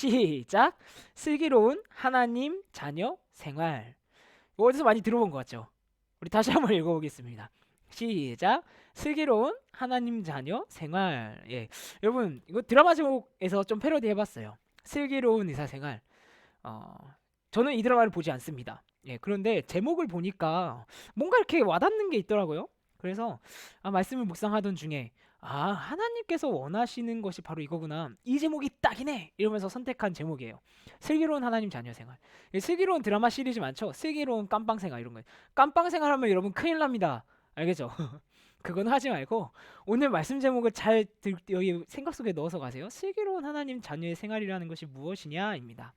시작. 슬기로운 하나님 자녀 생활. 이거 어디서 많이 들어본 것 같죠? 우리 다시 한번 읽어보겠습니다. 시작. 슬기로운 하나님 자녀 생활. 예, 여러분 이거 드라마 제목에서 좀 패러디 해봤어요. 슬기로운 의사 생활. 어, 저는 이 드라마를 보지 않습니다. 예, 그런데 제목을 보니까 뭔가 이렇게 와닿는 게 있더라고요. 그래서 말씀을 묵상하던 중에 하나님께서 원하시는 것이 바로 이거구나. 이 제목이 딱이네. 이러면서 선택한 제목이에요. 슬기로운 하나님 자녀 생활. 예, 슬기로운 드라마 시리즈 많죠. 슬기로운 깜빵 생활 이런 거. 깜빵 생활 하면 여러분 큰일 납니다. 알겠죠? 그건 하지 말고 오늘 말씀 제목을 여기 생각 속에 넣어서 가세요. 슬기로운 하나님 자녀의 생활이라는 것이 무엇이냐입니다.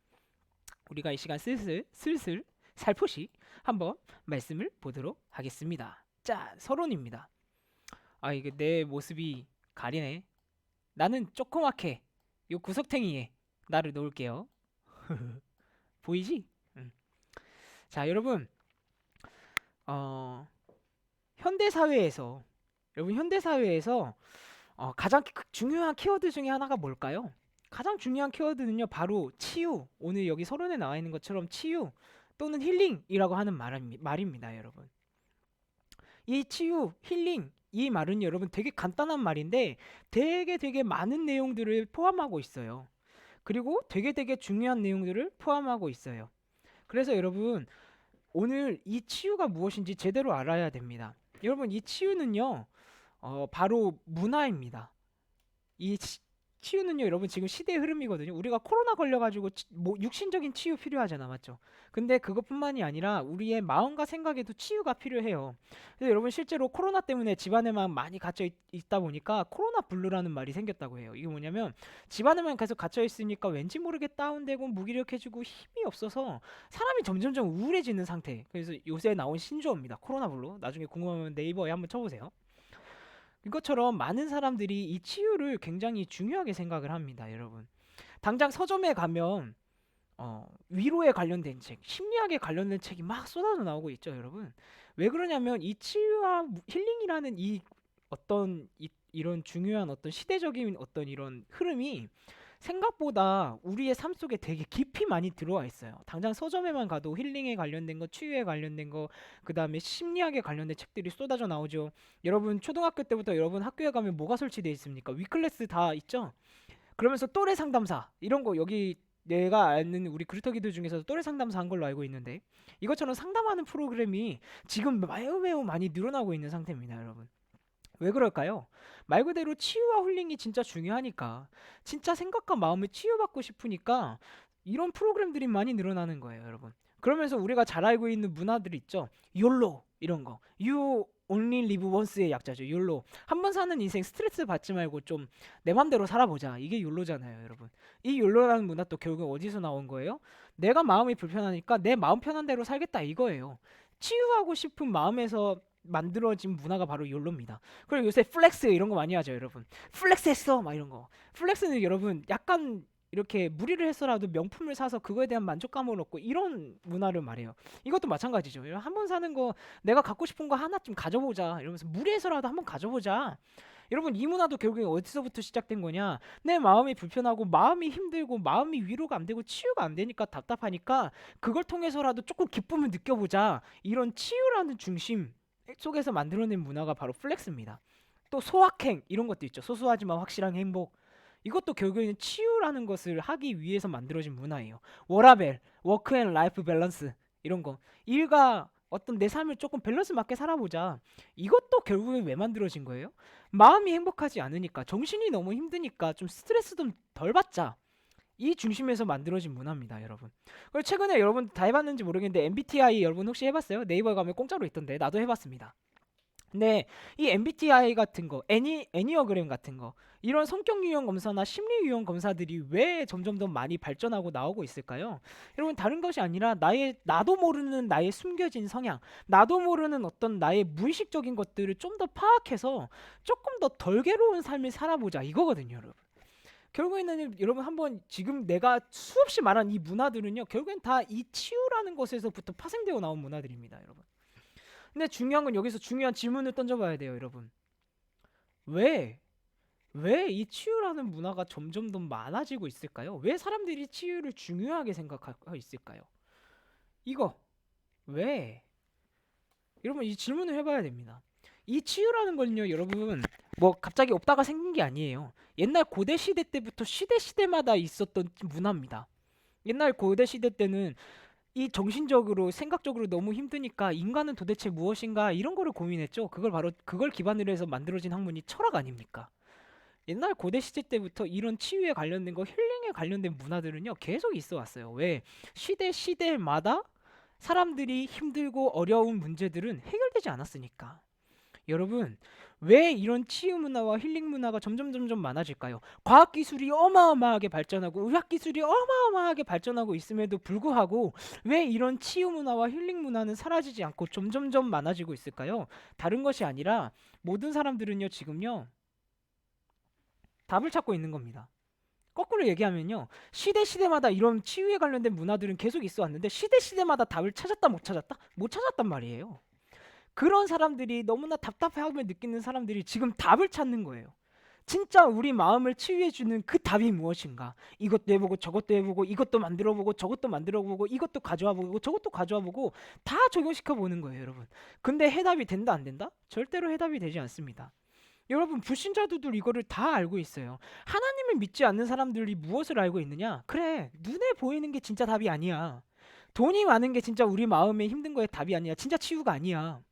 우리가 이 시간 슬슬 살포시 한번 말씀을 보도록 하겠습니다. 자, 서론입니다. 이게 내 모습이 가리네. 나는 조그맣게 요 구석탱이에 나를 놓을게요. 보이지? 자, 여러분, 어, 현대 사회에서 가장 중요한 키워드 중에 하나가 뭘까요? 가장 중요한 키워드는요, 바로 치유. 오늘 여기 서론에 나와 있는 것처럼 치유 또는 힐링이라고 하는 말입니다, 여러분. 이 치유, 힐링, 이 말은 여러분 되게 간단한 말인데 되게 많은 내용들을 포함하고 있어요. 그리고 되게 중요한 내용들을 포함하고 있어요. 그래서 여러분 오늘 이 치유가 무엇인지 제대로 알아야 됩니다. 여러분 이 치유는요, 바로 문화입니다. 이 치유는요 여러분 지금 시대의 흐름이거든요. 우리가 코로나 걸려가지고 뭐 육신적인 치유 필요하잖아, 맞죠? 근데 그것뿐만이 아니라 우리의 마음과 생각에도 치유가 필요해요. 그래서 여러분 실제로 코로나 때문에 집안에만 많이 갇혀 있다 보니까 코로나 블루라는 말이 생겼다고 해요. 이게 뭐냐면 집안에만 계속 갇혀 있으니까 왠지 모르게 다운되고 무기력해지고 힘이 없어서 사람이 점점점 우울해지는 상태. 그래서 요새 나온 신조어입니다. 코로나 블루. 나중에 궁금하면 네이버에 한번 쳐보세요. 이것처럼 많은 사람들이 이 치유를 굉장히 중요하게 생각을 합니다, 여러분. 당장 서점에 가면 위로에 관련된 책, 심리학에 관련된 책이 막 쏟아져 나오고 있죠, 여러분. 왜 그러냐면 이 치유와 힐링이라는 이 어떤 이런 중요한 어떤 시대적인 어떤 이런 흐름이 생각보다 우리의 삶 속에 되게 깊이 많이 들어와 있어요. 당장 서점에만 가도 힐링에 관련된 거, 치유에 관련된 거, 그 다음에 심리학에 관련된 책들이 쏟아져 나오죠. 여러분 초등학교 때부터 여러분 학교에 가면 뭐가 설치되어 있습니까? 위클래스 다 있죠. 그러면서 또래 상담사 이런 거 여기 내가 아는 우리 그루터기들 중에서도 또래 상담사 한 걸로 알고 있는데 이것처럼 상담하는 프로그램이 지금 매우 많이 늘어나고 있는 상태입니다, 여러분. 왜 그럴까요? 말 그대로 치유와 힐링이 진짜 중요하니까, 진짜 생각과 마음을 치유받고 싶으니까 이런 프로그램들이 많이 늘어나는 거예요, 여러분. 그러면서 우리가 잘 알고 있는 문화들 있죠. 욜로 이런 거. You only live once의 약자죠. 욜로. 한 번 사는 인생 스트레스 받지 말고 좀 내 맘대로 살아보자. 이게 욜로잖아요, 여러분. 이 욜로라는 문화 또 결국 어디서 나온 거예요? 내가 마음이 불편하니까 내 마음 편한 대로 살겠다 이거예요. 치유하고 싶은 마음에서 만들어진 문화가 바로 욜로입니다. 그리고 요새 플렉스 이런 거 많이 하죠, 여러분. 플렉스 했어 막 이런 거. 플렉스는 여러분 약간 이렇게 무리를 해서라도 명품을 사서 그거에 대한 만족감을 얻고 이런 문화를 말해요. 이것도 마찬가지죠. 한 번 사는 거 내가 갖고 싶은 거 하나쯤 가져보자 이러면서 무리해서라도 한번 가져보자. 여러분 이 문화도 결국에 어디서부터 시작된 거냐? 내 마음이 불편하고 마음이 힘들고 마음이 위로가 안 되고 치유가 안 되니까 답답하니까 그걸 통해서라도 조금 기쁨을 느껴보자. 이런 치유라는 중심 속에서 만들어낸 문화가 바로 플렉스입니다. 또 소확행 이런 것도 있죠. 소소하지만 확실한 행복. 이것도 결국에는 치유라는 것을 하기 위해서 만들어진 문화예요. 워라벨, 워크 앤 라이프 밸런스 이런 거. 일과 어떤 내 삶을 조금 밸런스 맞게 살아보자. 이것도 결국에 왜 만들어진 거예요? 마음이 행복하지 않으니까, 정신이 너무 힘드니까 좀 스트레스 좀 덜 받자. 이 중심에서 만들어진 문화입니다, 여러분. 그리고 최근에 여러분 다 해봤는지 모르겠는데 MBTI 여러분 혹시 해봤어요? 네이버에 가면 공짜로 있던데 나도 해봤습니다. 근데 이 MBTI 같은 거, 애니어그램 같은 거, 이런 성격 유형 검사나 심리 유형 검사들이 왜 점점 더 많이 발전하고 나오고 있을까요? 여러분 다른 것이 아니라 나도 모르는 나의 숨겨진 성향, 나도 모르는 어떤 나의 무의식적인 것들을 좀 더 파악해서 조금 더 덜 괴로운 삶을 살아보자 이거거든요, 여러분. 결국에는 여러분 한번 지금 내가 수없이 말한 이 문화들은요 결국엔 다 이 치유라는 것에서부터 파생되어 나온 문화들입니다, 여러분. 근데 중요한 건 여기서 중요한 질문을 던져봐야 돼요, 여러분. 왜? 왜 이 치유라는 문화가 점점 더 많아지고 있을까요? 왜 사람들이 치유를 중요하게 생각하고 있을까요? 이거 왜? 여러분 이 질문을 해봐야 됩니다. 이 치유라는 건요, 여러분 뭐 갑자기 없다가 생긴 게 아니에요. 옛날 고대 시대 때부터 시대마다 있었던 문화입니다. 옛날 고대 시대 때는 이 정신적으로 생각적으로 너무 힘드니까 인간은 도대체 무엇인가 이런 거를 고민했죠. 그걸 기반으로 해서 만들어진 학문이 철학 아닙니까? 옛날 고대 시대 때부터 이런 치유에 관련된 거, 힐링에 관련된 문화들은요 계속 있어 왔어요. 왜? 시대마다 사람들이 힘들고 어려운 문제들은 해결되지 않았으니까. 여러분, 왜 이런 치유 문화와 힐링 문화가 점점 많아질까요? 과학 기술이 어마어마하게 발전하고 의학 기술이 어마어마하게 발전하고 있음에도 불구하고 왜 이런 치유 문화와 힐링 문화는 사라지지 않고 점점점 많아지고 있을까요? 다른 것이 아니라 모든 사람들은요 지금요 답을 찾고 있는 겁니다. 거꾸로 얘기하면요, 시대마다 이런 치유에 관련된 문화들은 계속 있어 왔는데 시대마다 답을 찾았다 못 찾았다? 못 찾았단 말이에요. 그런 사람들이 너무나 답답함을 느끼는 사람들이 지금 답을 찾는 거예요. 진짜 우리 마음을 치유해주는 그 답이 무엇인가? 이것도 해보고 저것도 해보고 이것도 만들어보고 저것도 만들어보고 이것도 가져와보고 저것도 가져와보고 다 적용시켜보는 거예요, 여러분. 근데 해답이 된다 안 된다? 절대로 해답이 되지 않습니다. 여러분 불신자들도 이거를 다 알고 있어요. 하나님을 믿지 않는 사람들이 무엇을 알고 있느냐? 그래, 눈에 보이는 게 진짜 답이 아니야. 돈이 많은 게 진짜 우리 마음에 힘든 거에 답이 아니야. 진짜 치유가 아니야.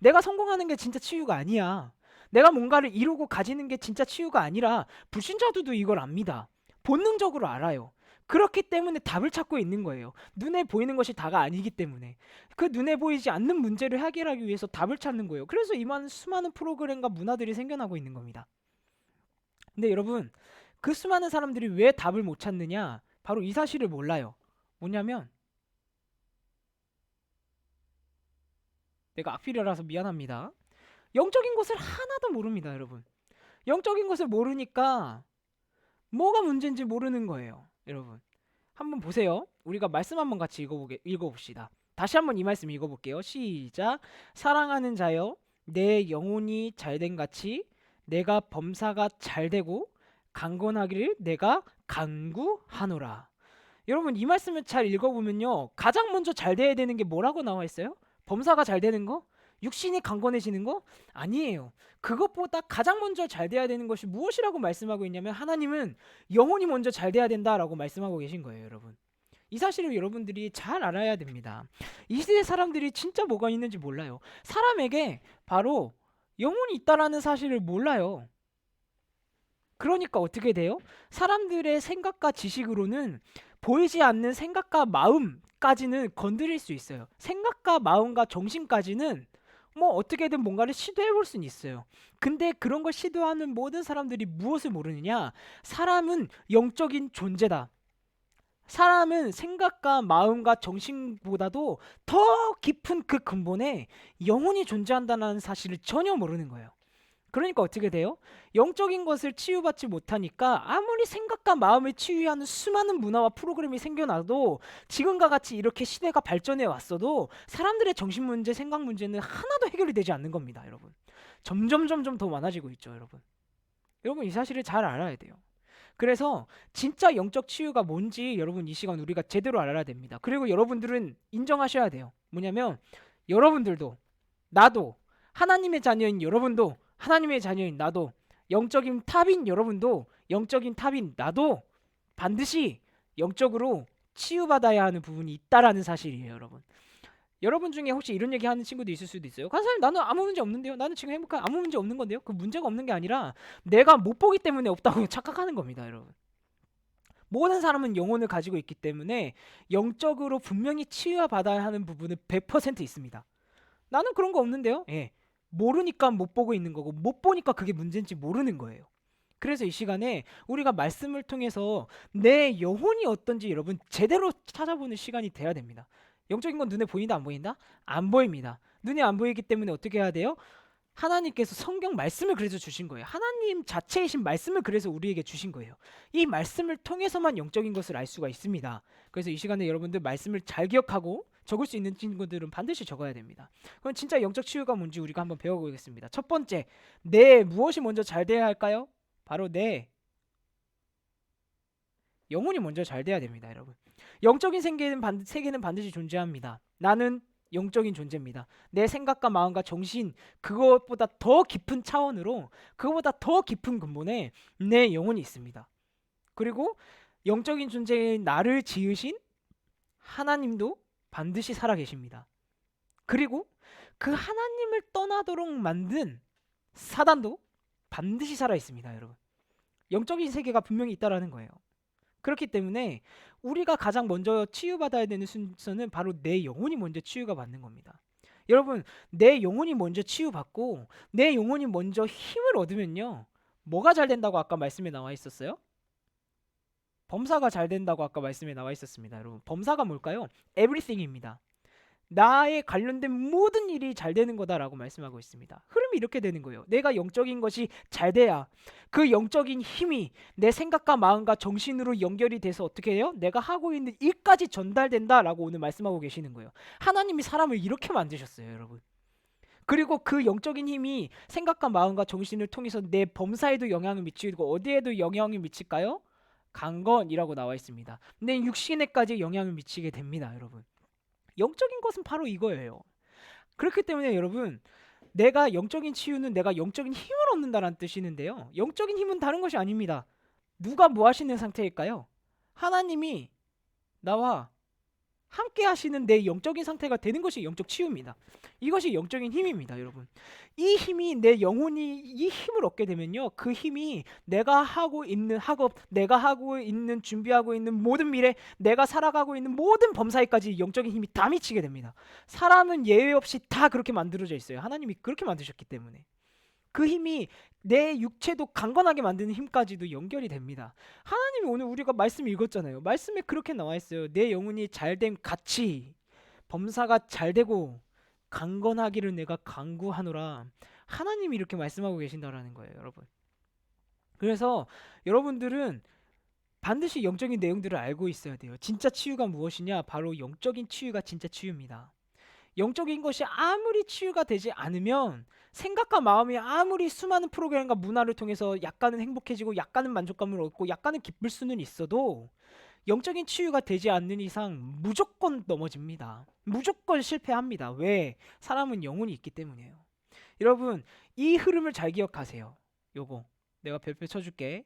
내가 성공하는 게 진짜 치유가 아니야. 내가 뭔가를 이루고 가지는 게 진짜 치유가 아니라 불신자들도 이걸 압니다. 본능적으로 알아요. 그렇기 때문에 답을 찾고 있는 거예요. 눈에 보이는 것이 다가 아니기 때문에. 그 눈에 보이지 않는 문제를 해결하기 위해서 답을 찾는 거예요. 그래서 이만 수많은 프로그램과 문화들이 생겨나고 있는 겁니다. 근데 여러분, 그 수많은 사람들이 왜 답을 못 찾느냐? 바로 이 사실을 몰라요. 뭐냐면 내가 악필이라서 미안합니다. 영적인 것을 하나도 모릅니다, 여러분. 영적인 것을 모르니까 뭐가 문제인지 모르는 거예요, 여러분. 한번 보세요. 우리가 말씀 한번 같이 읽어봅시다. 다시 한번 이 말씀 읽어볼게요. 시작. 사랑하는 자여, 내 영혼이 잘된 같이 내가 범사가 잘되고 강건하기를 내가 간구하노라. 여러분 이 말씀을 잘 읽어보면요, 가장 먼저 잘 돼야 되는 게 뭐라고 나와 있어요? 범사가 잘 되는 거? 육신이 강건해지는 거? 아니에요. 그것보다 가장 먼저 잘 돼야 되는 것이 무엇이라고 말씀하고 있냐면 하나님은 영혼이 먼저 잘 돼야 된다라고 말씀하고 계신 거예요, 여러분. 이 사실을 여러분들이 잘 알아야 됩니다. 이 시대 사람들이 진짜 뭐가 있는지 몰라요. 사람에게 바로 영혼이 있다라는 사실을 몰라요. 그러니까 어떻게 돼요? 사람들의 생각과 지식으로는 보이지 않는 생각과 마음까지는 건드릴 수 있어요. 생각과 마음과 정신까지는 뭐 어떻게든 뭔가를 시도해 볼 수는 있어요. 근데 그런 걸 시도하는 모든 사람들이 무엇을 모르느냐? 사람은 영적인 존재다. 사람은 생각과 마음과 정신보다도 더 깊은 그 근본에 영혼이 존재한다는 사실을 전혀 모르는 거예요. 그러니까 어떻게 돼요? 영적인 것을 치유받지 못하니까 아무리 생각과 마음을 치유하는 수많은 문화와 프로그램이 생겨나도 지금과 같이 이렇게 시대가 발전해 왔어도 사람들의 정신 문제, 생각 문제는 하나도 해결이 되지 않는 겁니다, 여러분. 점점 더 많아지고 있죠, 여러분. 여러분 이 사실을 잘 알아야 돼요. 그래서 진짜 영적 치유가 뭔지 여러분 이 시간 우리가 제대로 알아야 됩니다. 그리고 여러분들은 인정하셔야 돼요. 뭐냐면 여러분들도 나도 하나님의 자녀인 여러분도 하나님의 자녀인 나도 영적인 탑인 여러분도 영적인 탑인 나도 반드시 영적으로 치유받아야 하는 부분이 있다라는 사실이에요, 여러분. 여러분 중에 혹시 이런 얘기 하는 친구도 있을 수도 있어요. 간사님 나는 아무 문제 없는데요. 나는 지금 행복한 아무 문제 없는 건데요. 그 문제가 없는 게 아니라 내가 못 보기 때문에 없다고 착각하는 겁니다, 여러분. 모든 사람은 영혼을 가지고 있기 때문에 영적으로 분명히 치유받아야 하는 부분은 100% 있습니다. 나는 그런 거 없는데요. 예. 모르니까 못 보고 있는 거고 못 보니까 그게 문제인지 모르는 거예요. 그래서 이 시간에 우리가 말씀을 통해서 내 영혼이 어떤지 여러분 제대로 찾아보는 시간이 돼야 됩니다. 영적인 건 눈에 보인다 안 보인다? 안 보입니다. 눈에 안 보이기 때문에 어떻게 해야 돼요? 하나님께서 성경 말씀을 그래서 주신 거예요. 하나님 자체이신 말씀을 그래서 우리에게 주신 거예요. 이 말씀을 통해서만 영적인 것을 알 수가 있습니다. 그래서 이 시간에 여러분들 말씀을 잘 기억하고 적을 수 있는 친구들은 반드시 적어야 됩니다. 그럼 진짜 영적 치유가 뭔지 우리가 한번 배워보겠습니다. 첫 번째, 내 무엇이 먼저 잘 돼야 할까요? 바로 내 영혼이 먼저 잘 돼야 됩니다, 여러분. 영적인 세계는 반드시 존재합니다. 나는 영적인 존재입니다. 내 생각과 마음과 정신, 그것보다 더 깊은 차원으로, 그것보다 더 깊은 근본에 내 영혼이 있습니다. 그리고 영적인 존재인 나를 지으신 하나님도 반드시 살아 계십니다. 그리고 그 하나님을 떠나도록 만든 사단도 반드시 살아 있습니다, 여러분. 영적인 세계가 분명히 있다라는 거예요. 그렇기 때문에 우리가 가장 먼저 치유받아야 되는 순서는 바로 내 영혼이 먼저 치유가 받는 겁니다. 여러분, 내 영혼이 먼저 치유받고 내 영혼이 먼저 힘을 얻으면요, 뭐가 잘 된다고 아까 말씀에 나와 있었어요? 범사가 잘 된다고 아까 말씀에 나와 있었습니다. 여러분, 범사가 뭘까요? everything입니다. 나에 관련된 모든 일이 잘 되는 거다라고 말씀하고 있습니다. 흐름이 이렇게 되는 거예요. 내가 영적인 것이 잘 돼야 그 영적인 힘이 내 생각과 마음과 정신으로 연결이 돼서 어떻게 해요? 내가 하고 있는 일까지 전달된다라고 오늘 말씀하고 계시는 거예요. 하나님이 사람을 이렇게 만드셨어요, 여러분. 그리고 그 영적인 힘이 생각과 마음과 정신을 통해서 내 범사에도 영향을 미치고 어디에도 영향을 미칠까요? 강건이라고 나와 있습니다. 내 육신에까지 영향을 미치게 됩니다, 여러분. 영적인 것은 바로 이거예요. 그렇기 때문에 여러분, 내가 영적인 치유는 내가 영적인 힘을 얻는다는 뜻이는데요. 영적인 힘은 다른 것이 아닙니다. 누가 뭐 하시는 상태일까요? 하나님이 나와 함께 하시는 내 영적인 상태가 되는 것이 영적 치유입니다. 이것이 영적인 힘입니다, 여러분. 이 힘이 내 영혼이 이 힘을 얻게 되면요, 그 힘이 내가 하고 있는 학업, 내가 하고 있는 준비하고 있는 모든 미래, 내가 살아가고 있는 모든 범사에까지 영적인 힘이 다 미치게 됩니다. 사람은 예외 없이 다 그렇게 만들어져 있어요. 하나님이 그렇게 만드셨기 때문에. 그 힘이 내 육체도 강건하게 만드는 힘까지도 연결이 됩니다. 하나님이 오늘 우리가 말씀 읽었잖아요. 말씀에 그렇게 나와 있어요. 내 영혼이 잘됨 같이 범사가 잘되고 강건하기를 내가 간구하노라. 하나님이 이렇게 말씀하고 계신다라는 거예요, 여러분. 그래서 여러분들은 반드시 영적인 내용들을 알고 있어야 돼요. 진짜 치유가 무엇이냐? 바로 영적인 치유가 진짜 치유입니다. 영적인 것이 아무리 치유가 되지 않으면 생각과 마음이 아무리 수많은 프로그램과 문화를 통해서 약간은 행복해지고 약간은 만족감을 얻고 약간은 기쁠 수는 있어도 영적인 치유가 되지 않는 이상 무조건 넘어집니다. 무조건 실패합니다. 왜? 사람은 영혼이 있기 때문이에요. 여러분, 이 흐름을 잘 기억하세요. 요거 내가 별표 쳐줄게.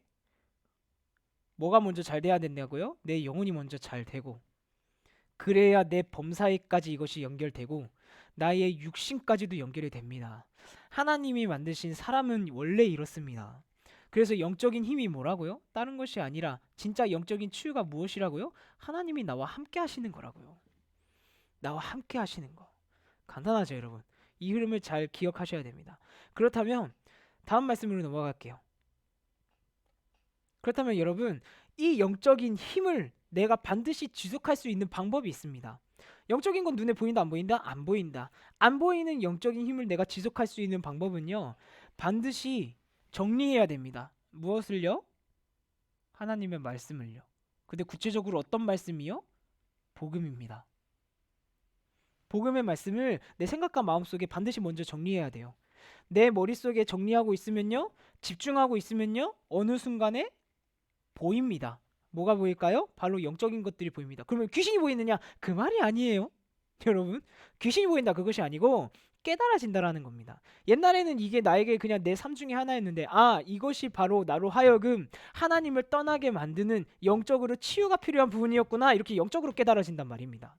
뭐가 먼저 잘 돼야 된다고요? 내 영혼이 먼저 잘 되고, 그래야 내 범사에까지 이것이 연결되고 나의 육신까지도 연결이 됩니다. 하나님이 만드신 사람은 원래 이렇습니다. 그래서 영적인 힘이 뭐라고요? 다른 것이 아니라 진짜 영적인 치유가 무엇이라고요? 하나님이 나와 함께 하시는 거라고요. 나와 함께 하시는 거. 간단하죠, 여러분. 이 흐름을 잘 기억하셔야 됩니다. 그렇다면 다음 말씀으로 넘어갈게요. 그렇다면 여러분, 이 영적인 힘을 내가 반드시 지속할 수 있는 방법이 있습니다. 영적인 건 눈에 보인다 안 보인다? 안 보인다. 안 보이는 영적인 힘을 내가 지속할 수 있는 방법은요, 반드시 정리해야 됩니다. 무엇을요? 하나님의 말씀을요. 근데 구체적으로 어떤 말씀이요? 복음입니다. 복음의 말씀을 내 생각과 마음속에 반드시 먼저 정리해야 돼요. 내 머릿속에 정리하고 있으면요, 집중하고 있으면요, 어느 순간에 보입니다. 뭐가 보일까요? 바로 영적인 것들이 보입니다. 그러면 귀신이 보이느냐? 그 말이 아니에요. 여러분, 귀신이 보인다 그것이 아니고 깨달아진다라는 겁니다. 옛날에는 이게 나에게 그냥 내 삶 중에 하나였는데, 아, 이것이 바로 나로 하여금 하나님을 떠나게 만드는 영적으로 치유가 필요한 부분이었구나, 이렇게 영적으로 깨달아진단 말입니다.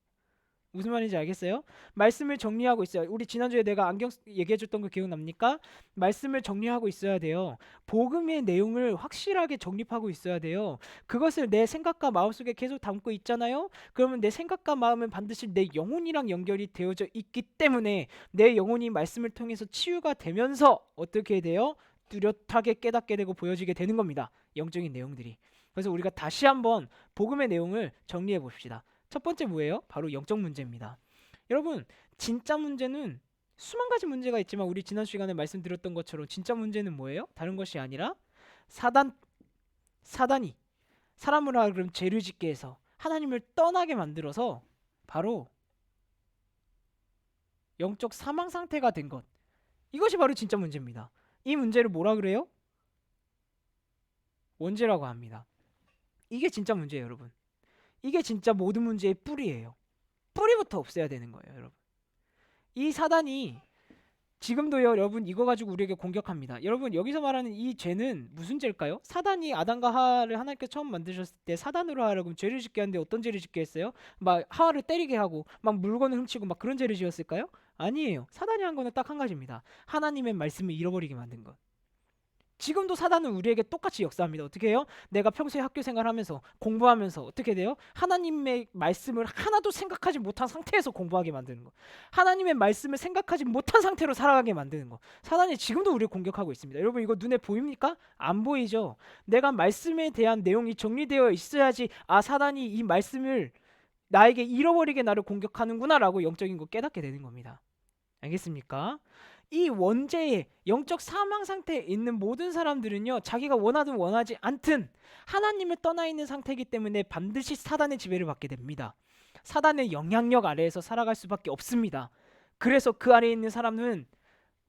무슨 말인지 알겠어요? 말씀을 정리하고 있어요. 우리 지난주에 내가 안경 얘기해줬던 거 기억납니까? 말씀을 정리하고 있어야 돼요. 복음의 내용을 확실하게 정립하고 있어야 돼요. 그것을 내 생각과 마음속에 계속 담고 있잖아요. 그러면 내 생각과 마음은 반드시 내 영혼이랑 연결이 되어져 있기 때문에 내 영혼이 말씀을 통해서 치유가 되면서 어떻게 돼요? 뚜렷하게 깨닫게 되고 보여지게 되는 겁니다. 영적인 내용들이. 그래서 우리가 다시 한번 복음의 내용을 정리해 봅시다. 첫 번째 뭐예요? 바로 영적 문제입니다. 여러분, 진짜 문제는 수만 가지 문제가 있지만 우리 지난 시간에 말씀드렸던 것처럼 진짜 문제는 뭐예요? 다른 것이 아니라 사단이 사람을 하여금 죄를 짓게 해서 하나님을 떠나게 만들어서 바로 영적 사망 상태가 된 것. 이것이 바로 진짜 문제입니다. 이 문제를 뭐라 그래요? 원죄라고 합니다. 이게 진짜 문제예요, 여러분. 이게 진짜 모든 문제의 뿌리예요. 뿌리부터 없애야 되는 거예요, 여러분. 이 사단이 지금도요, 여러분 이거 가지고 우리에게 공격합니다. 여러분 여기서 말하는 이 죄는 무슨 죄일까요? 사단이 아담과 하와를 하나님께 처음 만드셨을 때 사단으로 하라고 죄를 짓게 하는데 어떤 죄를 짓게 했어요? 막 하와를 때리게 하고 막 물건을 훔치고 막 그런 죄를 지었을까요? 아니에요. 사단이 한 거는 딱 한 가지입니다. 하나님의 말씀을 잃어버리게 만든 것. 지금도 사단은 우리에게 똑같이 역사합니다. 어떻게 해요? 내가 평소에 학교 생활하면서 공부하면서 어떻게 돼요? 하나님의 말씀을 하나도 생각하지 못한 상태에서 공부하게 만드는 거. 하나님의 말씀을 생각하지 못한 상태로 살아가게 만드는 거. 사단이 지금도 우리를 공격하고 있습니다. 여러분 이거 눈에 보입니까? 안 보이죠? 내가 말씀에 대한 내용이 정리되어 있어야지 사단이 이 말씀을 나에게 잃어버리게 나를 공격하는구나 라고 영적인 거 깨닫게 되는 겁니다. 알겠습니까? 이 원죄의 영적 사망 상태에 있는 모든 사람들은요, 자기가 원하든 원하지 않든 하나님을 떠나 있는 상태이기 때문에 반드시 사단의 지배를 받게 됩니다. 사단의 영향력 아래에서 살아갈 수밖에 없습니다. 그래서 그 아래에 있는 사람은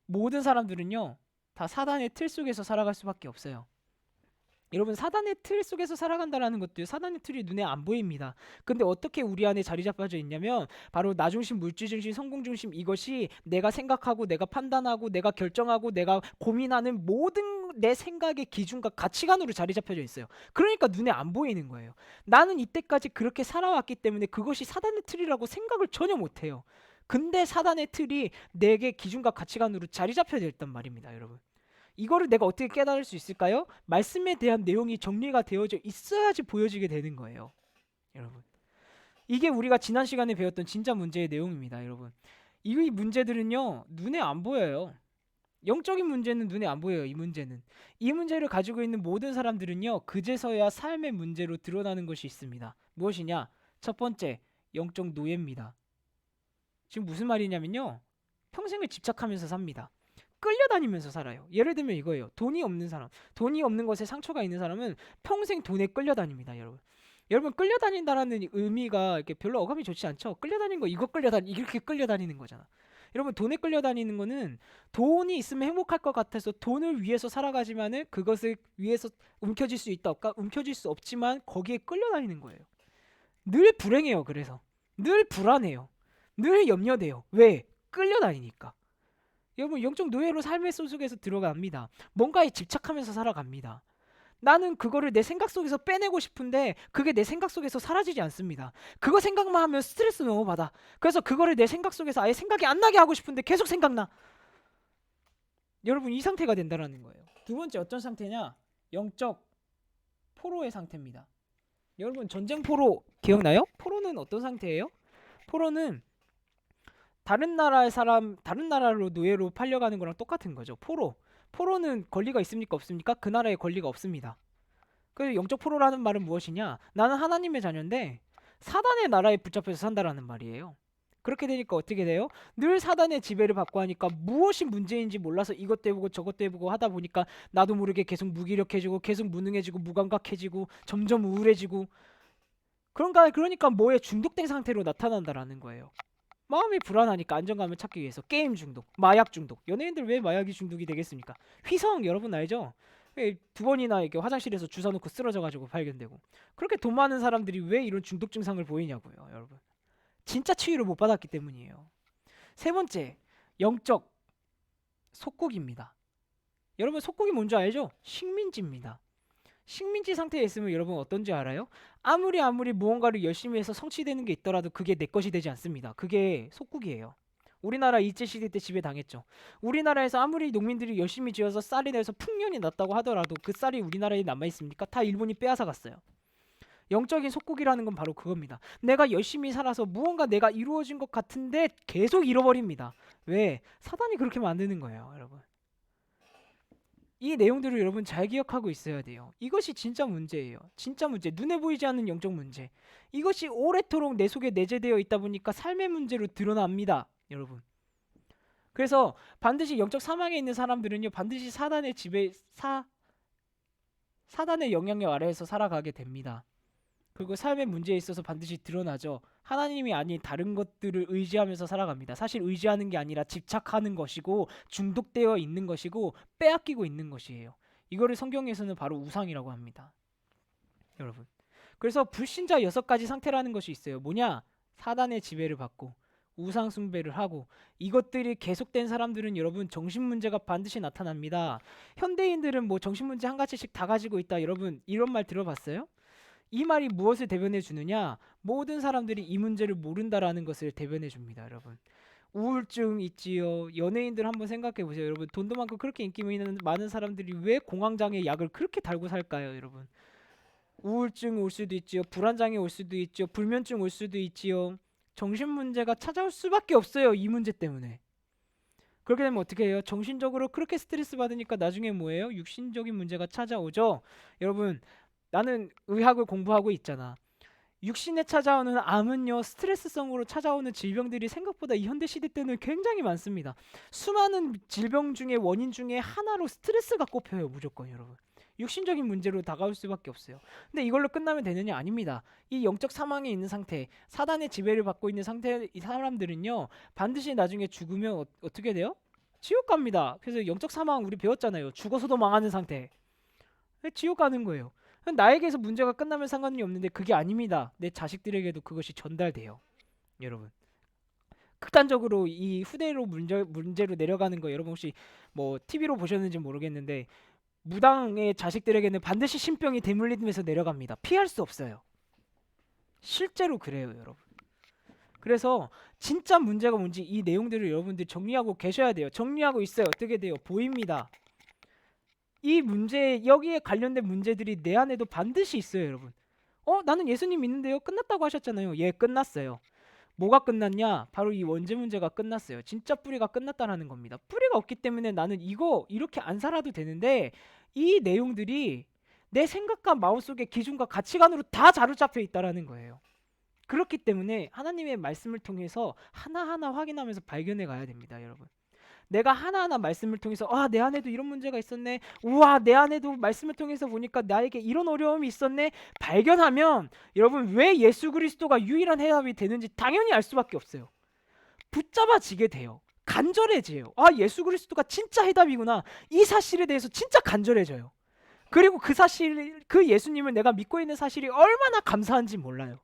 모든 사람들은요, 다 사단의 틀 속에서 살아갈 수밖에 없어요. 여러분 사단의 틀 속에서 살아간다라는 것도요, 사단의 틀이 눈에 안 보입니다. 근데 어떻게 우리 안에 자리 잡혀져 있냐면 바로 나 중심, 물질 중심, 성공 중심, 이것이 내가 생각하고 내가 판단하고 내가 결정하고 내가 고민하는 모든 내 생각의 기준과 가치관으로 자리 잡혀져 있어요. 그러니까 눈에 안 보이는 거예요. 나는 이때까지 그렇게 살아왔기 때문에 그것이 사단의 틀이라고 생각을 전혀 못해요. 근데 사단의 틀이 내게 기준과 가치관으로 자리 잡혀져 있단 말입니다, 여러분. 이거를 내가 어떻게 깨달을 수 있을까요? 말씀에 대한 내용이 정리가 되어져 있어야지 보여지게 되는 거예요, 여러분. 이게 우리가 지난 시간에 배웠던 진짜 문제의 내용입니다, 여러분. 이 문제들은요, 눈에 안 보여요. 영적인 문제는 눈에 안 보여요. 이 문제를 가지고 있는 모든 사람들은요, 그제서야 삶의 문제로 드러나는 것이 있습니다. 무엇이냐? 첫 번째, 영적 노예입니다. 지금 무슨 말이냐면요, 평생을 집착하면서 삽니다. 끌려다니면서 살아요. 예를 들면 이거예요. 돈이 없는 사람, 돈이 없는 것에 상처가 있는 사람은 평생 돈에 끌려다닙니다, 여러분. 여러분 끌려다닌다라는 의미가 이렇게 별로 어감이 좋지 않죠? 끌려다니는 거 이렇게 끌려다니는 거잖아. 여러분 돈에 끌려다니는 거는 돈이 있으면 행복할 것 같아서 돈을 위해서 살아가지만은 그것을 위해서 움켜질 수 있다 없까 움켜질 수 없지만 거기에 끌려다니는 거예요. 늘 불행해요. 그래서 늘 불안해요. 늘 염려돼요. 왜? 끌려다니니까. 여러분 영적 노예로 삶의 속에서 들어갑니다. 뭔가에 집착하면서 살아갑니다. 나는 그거를 내 생각 속에서 빼내고 싶은데 그게 내 생각 속에서 사라지지 않습니다. 그거 생각만 하면 스트레스 너무 받아. 그래서 그거를 내 생각 속에서 아예 생각이 안 나게 하고 싶은데 계속 생각나. 여러분 이 상태가 된다라는 거예요. 두 번째 어떤 상태냐? 영적 포로의 상태입니다. 여러분 전쟁 포로 기억나요? 포로는 어떤 상태예요? 포로는 다른 나라의 사람, 다른 나라로 노예로 팔려가는 거랑 똑같은 거죠. 포로는 권리가 있습니까? 없습니까? 그 나라에 권리가 없습니다. 그래서 영적 포로라는 말은 무엇이냐? 나는 하나님의 자녀인데 사단의 나라에 붙잡혀서 산다라는 말이에요. 그렇게 되니까 어떻게 돼요? 늘 사단의 지배를 받고 하니까 무엇이 문제인지 몰라서 이것도 해보고 저것도 해보고 하다 보니까 나도 모르게 계속 무기력해지고 계속 무능해지고 무감각해지고 점점 우울해지고 그러니까 뭐에 중독된 상태로 나타난다라는 거예요. 마음이 불안하니까 안정감을 찾기 위해서 게임 중독, 마약 중독. 연예인들 왜 마약이 중독이 되겠습니까? 휘성 여러분 알죠? 두 번이나 이렇게 화장실에서 주워 놓고 쓰러져가지고 발견되고. 그렇게 돈 많은 사람들이 왜 이런 중독 증상을 보이냐고요, 여러분. 진짜 치유를 못 받았기 때문이에요. 세 번째, 영적 속국입니다. 여러분 속국이 뭔지 알죠? 식민지입니다. 식민지 상태에 있으면 여러분 어떤지 알아요? 아무리 무언가를 열심히 해서 성취되는 게 있더라도 그게 내 것이 되지 않습니다. 그게 속국이에요. 우리나라 일제시대 때 지배당했죠. 우리나라에서 아무리 농민들이 열심히 지어서 쌀이 내서 풍년이 났다고 하더라도 그 쌀이 우리나라에 남아있습니까? 다 일본이 빼앗아 갔어요. 영적인 속국이라는 건 바로 그겁니다. 내가 열심히 살아서 무언가 내가 이루어진 것 같은데 계속 잃어버립니다. 왜? 사단이 그렇게 만드는 거예요, 여러분. 이 내용들을 여러분 잘 기억하고 있어야 돼요. 이것이 진짜 문제예요. 진짜 문제. 눈에 보이지 않는 영적 문제. 이것이 오래도록 내 속에 내재되어 있다 보니까 삶의 문제로 드러납니다, 여러분. 그래서 반드시 영적 사망에 있는 사람들은요, 반드시 사단의 영향력 아래에서 살아가게 됩니다. 그리고 삶의 문제에 있어서 반드시 드러나죠. 하나님이 아닌 다른 것들을 의지하면서 살아갑니다. 사실 의지하는 게 아니라 집착하는 것이고 중독되어 있는 것이고 빼앗기고 있는 것이에요. 이거를 성경에서는 바로 우상이라고 합니다. 여러분. 그래서 불신자 6가지 상태라는 것이 있어요. 뭐냐? 사단의 지배를 받고 우상 숭배를 하고 이것들이 계속된 사람들은 여러분 정신 문제가 반드시 나타납니다. 현대인들은 뭐 정신 문제 한 가지씩 다 가지고 있다. 여러분 이런 말 들어봤어요? 이 말이 무엇을 대변해 주느냐? 모든 사람들이 이 문제를 모른다라는 것을 대변해 줍니다, 여러분. 우울증 있지요. 연예인들 한번 생각해 보세요, 여러분. 돈도 많고 그렇게 인기 많은 사람들이 왜 공황장애 약을 그렇게 달고 살까요, 여러분? 우울증 올 수도 있지요. 불안장애 올 수도 있지요. 불면증 올 수도 있지요. 정신 문제가 찾아올 수밖에 없어요, 이 문제 때문에. 그렇게 되면 어떻게 해요? 정신적으로 그렇게 스트레스 받으니까 나중에 뭐예요? 육신적인 문제가 찾아오죠. 여러분, 나는 의학을 공부하고 있잖아. 육신에 찾아오는 암은요, 스트레스성으로 찾아오는 질병들이 생각보다 이 현대 시대 때는 굉장히 많습니다. 수많은 질병 중에 원인 중에 하나로 스트레스가 꼽혀요, 무조건 여러분. 육신적인 문제로 다가올 수밖에 없어요. 근데 이걸로 끝나면 되느냐? 아닙니다. 이 영적 사망에 있는 상태, 사단의 지배를 받고 있는 상태 이 사람들은요, 반드시 나중에 죽으면 어떻게 돼요? 지옥 갑니다. 그래서 영적 사망 우리 배웠잖아요. 죽어서도 망하는 상태. 지옥 가는 거예요. 나에게서 문제가 끝나면 상관이 없는데 그게 아닙니다. 내 자식들에게도 그것이 전달돼요. 여러분. 극단적으로 이 후대로 문제로 내려가는 거 여러분 혹시 뭐 TV로 보셨는지 모르겠는데 무당의 자식들에게는 반드시 신병이 대물림에서 내려갑니다. 피할 수 없어요. 실제로 그래요, 여러분. 그래서 진짜 문제가 뭔지 이 내용들을 여러분들 정리하고 계셔야 돼요. 정리하고 있어요. 어떻게 돼요? 보입니다. 이 문제 여기에 관련된 문제들이 내 안에도 반드시 있어요, 여러분. 나는 예수님 믿는데요. 끝났다고 하셨잖아요. 예, 끝났어요. 뭐가 끝났냐? 바로 이 원죄 문제가 끝났어요. 진짜 뿌리가 끝났다라는 겁니다. 뿌리가 없기 때문에 나는 이거 이렇게 안 살아도 되는데 이 내용들이 내 생각과 마음속의 기준과 가치관으로 다 자리잡혀 있다라는 거예요. 그렇기 때문에 하나님의 말씀을 통해서 하나하나 확인하면서 발견해 가야 됩니다, 여러분. 내가 하나하나 말씀을 통해서 내 안에도 이런 문제가 있었네. 우와, 내 안에도 말씀을 통해서 보니까 나에게 이런 어려움이 있었네. 발견하면 여러분 왜 예수 그리스도가 유일한 해답이 되는지 당연히 알 수밖에 없어요. 붙잡아지게 돼요. 간절해져요. 예수 그리스도가 진짜 해답이구나. 이 사실에 대해서 진짜 간절해져요. 그리고 그 사실, 그 예수님을 내가 믿고 있는 사실이 얼마나 감사한지 몰라요.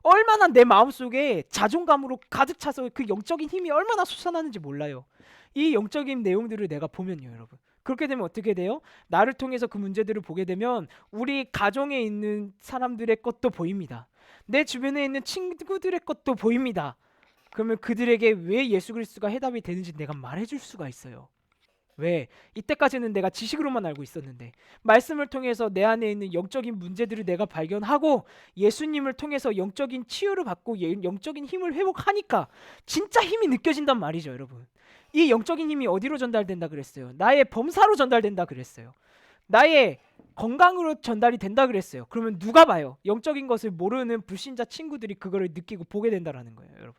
얼마나 내 마음속에 자존감으로 가득 차서 그 영적인 힘이 얼마나 솟아나는지 몰라요. 이 영적인 내용들을 내가 보면요, 여러분. 그렇게 되면 어떻게 돼요? 나를 통해서 그 문제들을 보게 되면 우리 가정에 있는 사람들의 것도 보입니다. 내 주변에 있는 친구들의 것도 보입니다. 그러면 그들에게 왜 예수 그리스도가 해답이 되는지 내가 말해줄 수가 있어요. 왜? 이때까지는 내가 지식으로만 알고 있었는데 말씀을 통해서 내 안에 있는 영적인 문제들을 내가 발견하고 예수님을 통해서 영적인 치유를 받고 영적인 힘을 회복하니까 진짜 힘이 느껴진단 말이죠, 여러분. 이 영적인 힘이 어디로 전달된다 그랬어요? 나의 범사로 전달된다 그랬어요. 나의 건강으로 전달이 된다 그랬어요. 그러면 누가 봐요? 영적인 것을 모르는 불신자 친구들이 그거를 느끼고 보게 된다라는 거예요, 여러분.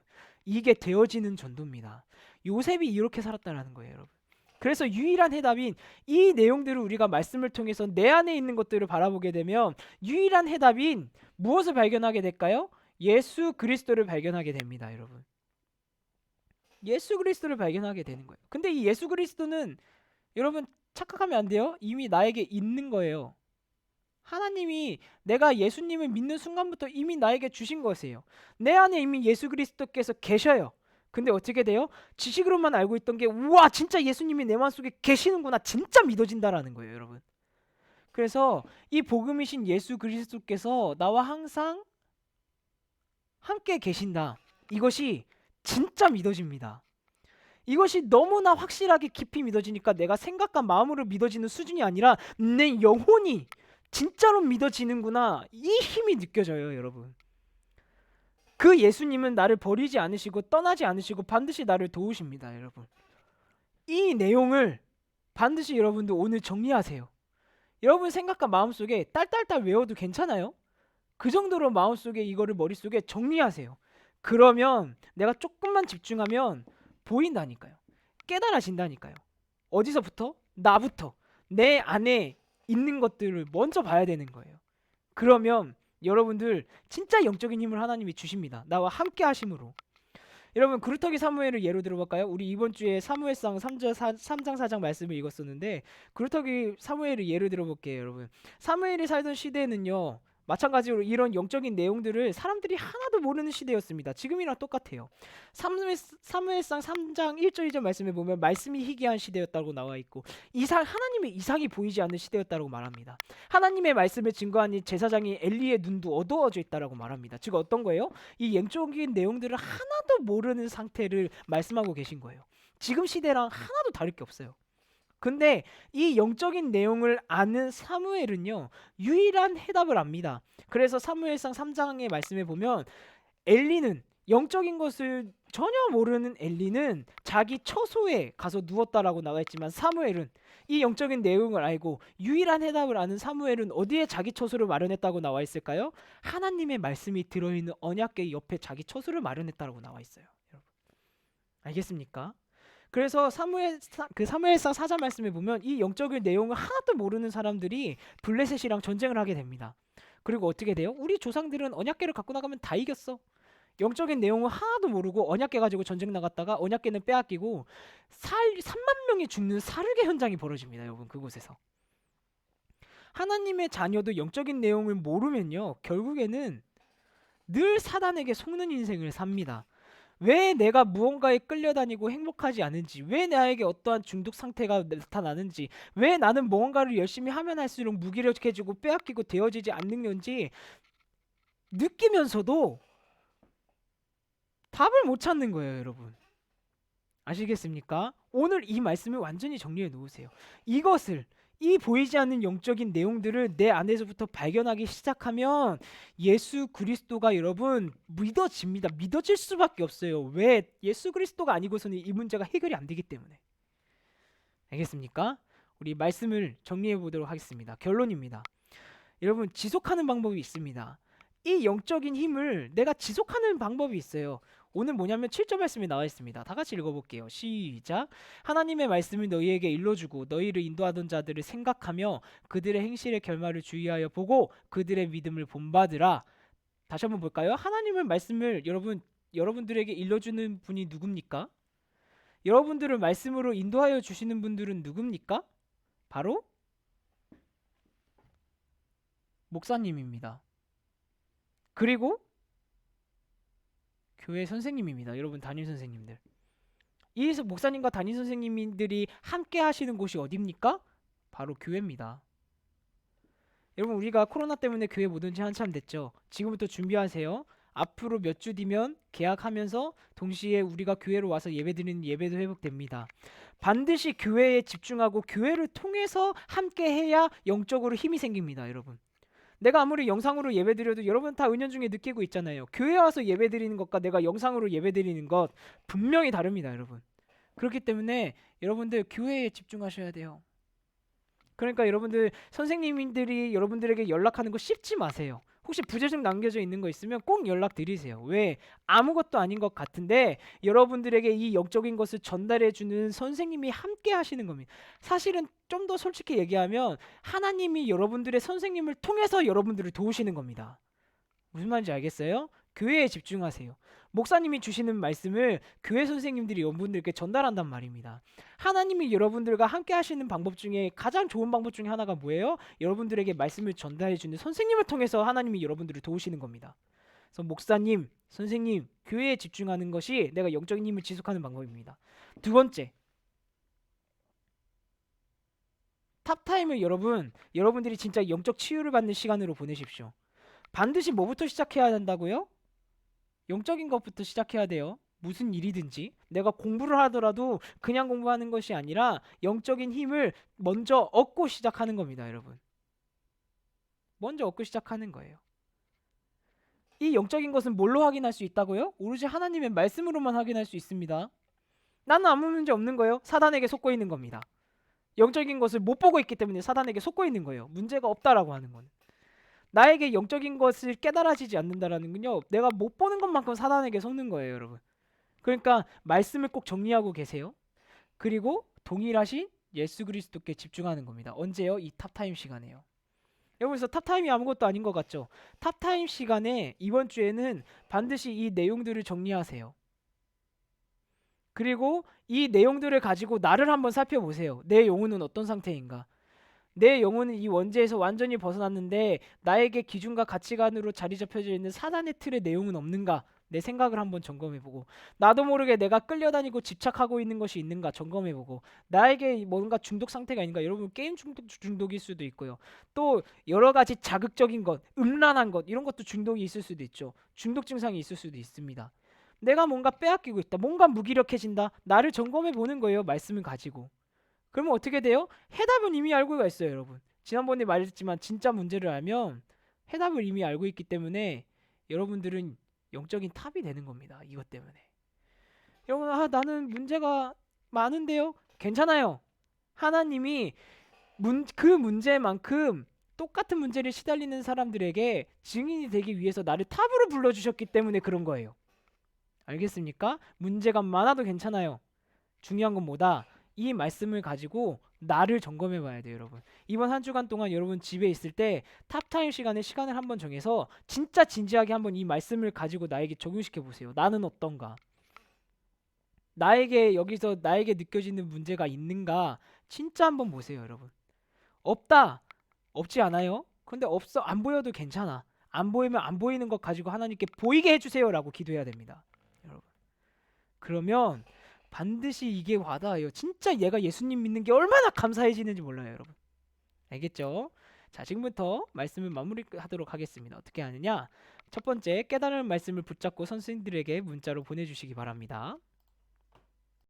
이게 되어지는 전도입니다. 요셉이 이렇게 살았다라는 거예요, 여러분. 그래서 유일한 해답인 이 내용들을 우리가 말씀을 통해서 내 안에 있는 것들을 바라보게 되면 유일한 해답인 무엇을 발견하게 될까요? 예수 그리스도를 발견하게 됩니다, 여러분. 예수 그리스도를 발견하게 되는 거예요. 근데 이 예수 그리스도는 여러분 착각하면 안 돼요. 이미 나에게 있는 거예요. 하나님이 내가 예수님을 믿는 순간부터 이미 나에게 주신 것이에요. 내 안에 이미 예수 그리스도께서 계셔요. 근데 어떻게 돼요? 지식으로만 알고 있던 게 우와 진짜 예수님이 내 마음속에 계시는구나 진짜 믿어진다라는 거예요, 여러분. 그래서 이 복음이신 예수 그리스도께서 나와 항상 함께 계신다. 이것이 진짜 믿어집니다. 이것이 너무나 확실하게 깊이 믿어지니까 내가 생각과 마음으로 믿어지는 수준이 아니라 내 영혼이 진짜로 믿어지는구나. 이 힘이 느껴져요, 여러분. 그 예수님은 나를 버리지 않으시고 떠나지 않으시고 반드시 나를 도우십니다, 여러분. 이 내용을 반드시 여러분도 오늘 정리하세요. 여러분 생각과 마음속에 딸딸딸 외워도 괜찮아요. 그 정도로 마음속에 이거를 머릿속에 정리하세요. 그러면 내가 조금만 집중하면 보인다니까요. 깨달아진다니까요. 어디서부터? 나부터. 내 안에 있는 것들을 먼저 봐야 되는 거예요. 그러면 여러분들 진짜 영적인 힘을 하나님이 주십니다. 나와 함께 하심으로. 여러분 그루터기 사무엘을 예로 들어볼까요? 우리 이번 주에 사무엘상 3장 4장 말씀을 읽었었는데 그루터기 사무엘을 예로 들어볼게요, 여러분. 사무엘이 살던 시대는요. 마찬가지로 이런 영적인 내용들을 사람들이 하나도 모르는 시대였습니다. 지금이랑 똑같아요. 사무엘상 3장 1절 2절 말씀에 보면 말씀이 희귀한 시대였다고 나와 있고 하나님의 이상이 보이지 않는 시대였다고 말합니다. 하나님의 말씀을 증거하니 제사장이 엘리의 눈도 어두워져 있다라고 말합니다. 즉 어떤 거예요? 이 영적인 내용들을 하나도 모르는 상태를 말씀하고 계신 거예요. 지금 시대랑 하나도 다를 게 없어요. 근데 이 영적인 내용을 아는 사무엘은요 유일한 해답을 압니다. 그래서 사무엘상 3장의 말씀에 보면 엘리는 영적인 것을 전혀 모르는 엘리는 자기 처소에 가서 누웠다라고 나와 있지만 사무엘은 이 영적인 내용을 알고 유일한 해답을 아는 사무엘은 어디에 자기 처소를 마련했다고 나와 있을까요? 하나님의 말씀이 들어있는 언약궤 옆에 자기 처소를 마련했다고 나와 있어요. 여러분 알겠습니까? 그래서 사무엘상 4장 말씀에 보면 이 영적인 내용을 하나도 모르는 사람들이 블레셋이랑 전쟁을 하게 됩니다. 그리고 어떻게 돼요? 우리 조상들은 언약궤를 갖고 나가면 다 이겼어. 영적인 내용을 하나도 모르고 언약궤 가지고 전쟁 나갔다가 언약궤는 빼앗기고 3만 명이 죽는 사륙의 현장이 벌어집니다. 여러분 그곳에서. 하나님의 자녀도 영적인 내용을 모르면요. 결국에는 늘 사단에게 속는 인생을 삽니다. 왜 내가 무언가에 끌려다니고 행복하지 않은지, 왜 나에게 어떠한 중독 상태가 나타나는지, 왜 나는 무언가를 열심히 하면 할수록 무기력해지고 빼앗기고 되어지지 않는 건지 느끼면서도 답을 못 찾는 거예요, 여러분. 아시겠습니까? 오늘 이 말씀을 완전히 정리해 놓으세요. 이 보이지 않는 영적인 내용들을 내 안에서부터 발견하기 시작하면 예수 그리스도가 여러분 믿어집니다. 믿어질 수밖에 없어요. 왜? 예수 그리스도가 아니고서는 이 문제가 해결이 안 되기 때문에. 알겠습니까? 우리 말씀을 정리해 보도록 하겠습니다. 결론입니다. 여러분 지속하는 방법이 있습니다. 이 영적인 힘을 내가 지속하는 방법이 있어요. 오늘 뭐냐면 7절 말씀이 나와 있습니다. 다 같이 읽어볼게요. 시작. 하나님의 말씀을 너희에게 일러주고 너희를 인도하던 자들을 생각하며 그들의 행실의 결말을 주의하여 보고 그들의 믿음을 본받으라. 다시 한번 볼까요? 하나님의 말씀을 여러분들에게 일러주는 분이 누굽니까? 여러분들을 말씀으로 인도하여 주시는 분들은 누굽니까? 바로 목사님입니다. 그리고 교회 선생님입니다. 여러분 담임 선생님들. 이 목사님과 담임 선생님들이 함께 하시는 곳이 어디입니까? 바로 교회입니다. 여러분 우리가 코로나 때문에 교회 못 온 지 한참 됐죠. 지금부터 준비하세요. 앞으로 몇 주 뒤면 개학하면서 동시에 우리가 교회로 와서 예배드리는 예배도 회복됩니다. 반드시 교회에 집중하고 교회를 통해서 함께 해야 영적으로 힘이 생깁니다. 여러분. 내가 아무리 영상으로 예배드려도 여러분 다 은연중에 느끼고 있잖아요. 교회 와서 예배드리는 것과 내가 영상으로 예배드리는 것 분명히 다릅니다. 여러분. 그렇기 때문에 여러분들 교회에 집중하셔야 돼요. 그러니까 여러분들 선생님들이 여러분들에게 연락하는 거 씹지 마세요. 혹시 부재중 남겨져 있는 거 있으면 꼭 연락드리세요. 왜? 아무것도 아닌 것 같은데 여러분들에게 이 영적인 것을 전달해주는 선생님이 함께 하시는 겁니다. 사실은 좀 더 솔직히 얘기하면 하나님이 여러분들의 선생님을 통해서 여러분들을 도우시는 겁니다. 무슨 말인지 알겠어요? 교회에 집중하세요. 목사님이 주시는 말씀을 교회 선생님들이 여러분들께 전달한단 말입니다. 하나님이 여러분들과 함께 하시는 방법 중에 가장 좋은 방법 중에 하나가 뭐예요? 여러분들에게 말씀을 전달해 주는 선생님을 통해서 하나님이 여러분들을 도우시는 겁니다. 그래서 목사님, 선생님, 교회에 집중하는 것이 내가 영적인 힘을 지속하는 방법입니다. 두 번째, 탑타임을 여러분들이 진짜 영적 치유를 받는 시간으로 보내십시오. 반드시 뭐부터 시작해야 한다고요? 영적인 것부터 시작해야 돼요. 무슨 일이든지 내가 공부를 하더라도 그냥 공부하는 것이 아니라 영적인 힘을 먼저 얻고 시작하는 겁니다. 여러분. 먼저 얻고 시작하는 거예요. 이 영적인 것은 뭘로 확인할 수 있다고요? 오로지 하나님의 말씀으로만 확인할 수 있습니다. 나는 아무 문제 없는 거예요. 사단에게 속고 있는 겁니다. 영적인 것을 못 보고 있기 때문에 사단에게 속고 있는 거예요. 문제가 없다라고 하는 건. 나에게 영적인 것을 깨달아지지 않는다라는 건요. 내가 못 보는 것만큼 사단에게 속는 거예요, 여러분. 그러니까 말씀을 꼭 정리하고 계세요. 그리고 동일하신 예수 그리스도께 집중하는 겁니다. 언제요? 이 탑타임 시간에요. 여기서 탑타임이 아무것도 아닌 것 같죠? 탑타임 시간에 이번 주에는 반드시 이 내용들을 정리하세요. 그리고 이 내용들을 가지고 나를 한번 살펴보세요. 내 영혼은 어떤 상태인가? 내 영혼은 이 원죄에서 완전히 벗어났는데 나에게 기준과 가치관으로 자리 잡혀져 있는 사단의 틀의 내용은 없는가? 내 생각을 한번 점검해보고 나도 모르게 내가 끌려다니고 집착하고 있는 것이 있는가 점검해보고 나에게 뭔가 중독 상태가 있는가. 여러분 게임 중독일 수도 있고요. 또 여러 가지 자극적인 것, 음란한 것 이런 것도 중독이 있을 수도 있죠. 중독 증상이 있을 수도 있습니다. 내가 뭔가 빼앗기고 있다. 뭔가 무기력해진다. 나를 점검해 보는 거예요. 말씀을 가지고. 그러면 어떻게 돼요? 해답은 이미 알고가 있어요, 여러분. 지난번에 말했지만 진짜 문제를 알면 해답을 이미 알고 있기 때문에 여러분들은 영적인 탑이 되는 겁니다. 이것 때문에. 여러분, 나는 문제가 많은데요. 괜찮아요. 하나님이 그 문제만큼 똑같은 문제를 시달리는 사람들에게 증인이 되기 위해서 나를 탑으로 불러주셨기 때문에 그런 거예요. 알겠습니까? 문제가 많아도 괜찮아요. 중요한 건 뭐다? 이 말씀을 가지고 나를 점검해 봐야 돼요, 여러분. 이번 한 주간 동안 여러분 집에 있을 때 탑타임 시간을 한번 정해서 진짜 진지하게 한번 이 말씀을 가지고 나에게 적용시켜 보세요. 나는 어떤가? 나에게 여기서 나에게 느껴지는 문제가 있는가? 진짜 한번 보세요, 여러분. 없다. 없지 않아요? 근데 없어 안 보여도 괜찮아. 안 보이면 안 보이는 것 가지고 하나님께 보이게 해주세요라고 기도해야 됩니다, 여러분. 그러면 반드시 이게 와닿아요. 진짜 얘가 예수님 믿는 게 얼마나 감사해지는지 몰라요, 여러분. 알겠죠? 자, 지금부터 말씀을 마무리하도록 하겠습니다. 어떻게 하느냐? 첫 번째, 깨달은 말씀을 붙잡고 선생님들에게 문자로 보내주시기 바랍니다.